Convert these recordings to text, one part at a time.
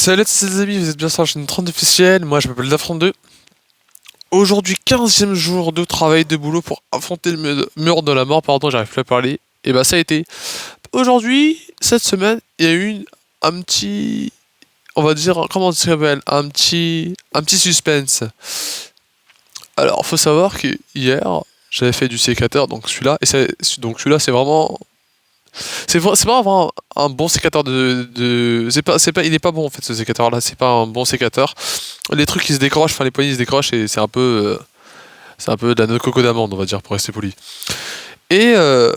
Salut à tous les amis, vous êtes bien sur la chaîne 30 officielle, moi je m'appelle Daf32. Aujourd'hui 15e jour de travail de boulot pour affronter le mur de la mort, pardon j'arrive plus à parler. Et bah ça a été. Aujourd'hui, cette semaine, il y a eu un petit... On va dire, comment ça s'appelle, un petit suspense. Alors faut savoir que hier, j'avais fait du sécateur, donc celui-là, donc celui-là c'est vraiment... c'est pas vraiment un bon sécateur il est pas bon en fait ce sécateur là, c'est pas un bon sécateur. Les trucs ils se décrochent, enfin les poignées ils se décrochent et c'est un peu de la noix de coco d'amande on va dire pour rester poli. Et, euh,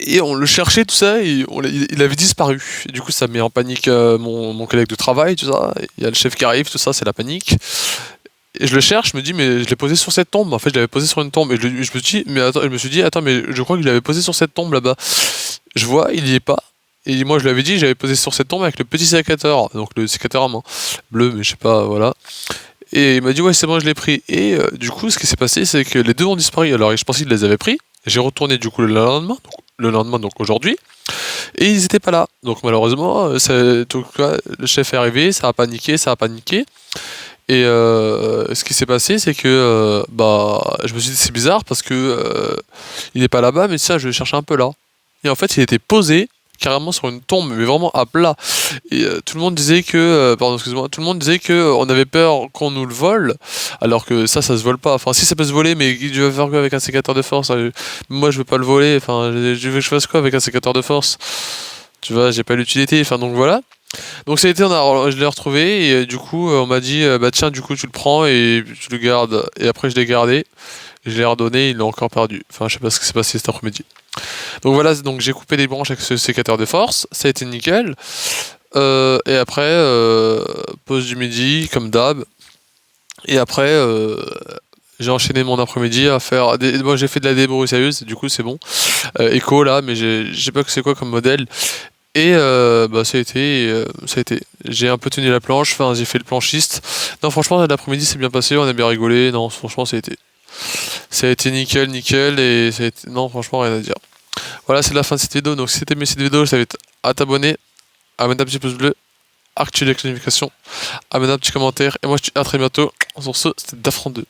et on le cherchait tout ça et il avait disparu. Et du coup ça met en panique mon collègue de travail, tout ça. Il y a le chef qui arrive, tout ça, c'est la panique. Et je le cherche, je me dis mais je l'ai posé sur cette tombe. En fait je l'avais posé sur une tombe et je me suis dit attends mais je crois que je l'avais posé sur cette tombe là-bas. Je vois, il y est pas. Et moi, je lui avais dit, j'avais posé sur cette tombe avec le petit sécateur, donc le sécateur à main, bleu, mais je sais pas, voilà. Et il m'a dit, ouais, c'est bon, je l'ai pris. Et du coup, ce qui s'est passé, c'est que les deux ont disparu. Alors, je pensais qu'il les avait pris. J'ai retourné du coup le lendemain, donc aujourd'hui, et ils étaient pas là. Donc malheureusement, tout cas, le chef est arrivé, ça a paniqué, ça a paniqué. Et ce qui s'est passé, c'est que bah, je me suis dit, c'est bizarre parce que il est pas là-bas, mais ça, je vais chercher un peu là. Et en fait, il était posé carrément sur une tombe, mais vraiment à plat. Et tout le monde disait que, pardon, excuse-moi, tout le monde disait que on avait peur qu'on nous le vole, alors que ça se vole pas. Enfin, si ça peut se voler, mais tu vas faire quoi avec un sécateur de force? Moi, je veux pas le voler. Enfin, je veux que je fasse quoi avec un sécateur de force? Tu vois, j'ai pas l'utilité. Enfin, donc voilà. Donc ça a été, je l'ai retrouvé et du coup, on m'a dit, bah tiens, du coup, tu le prends et tu le gardes. Et après, je l'ai gardé. Je l'ai redonné, il l'a encore perdu. Enfin, je sais pas ce qui s'est passé cet après-midi. Donc voilà, donc j'ai coupé des branches avec ce sécateur de force, ça a été nickel. Et après, pause du midi, comme d'hab. Et après, j'ai enchaîné mon après-midi à faire moi j'ai fait de la débroussailleuse, du coup c'est bon. Echo là, mais j'ai pas que c'est quoi comme modèle. Et bah ça a été. J'ai un peu tenu la planche, enfin j'ai fait le planchiste. Non franchement l'après-midi c'est bien passé, on a bien rigolé. Non franchement ça a été nickel, nickel et ça a été... non franchement rien à dire. Voilà, c'est la fin de cette vidéo. Donc, si t'as aimé cette vidéo, je t'invite à t'abonner, à mettre un petit pouce bleu, à activer les notifications, à mettre un petit commentaire. Et moi, je te dis à très bientôt. Sur ce, c'était Daf32.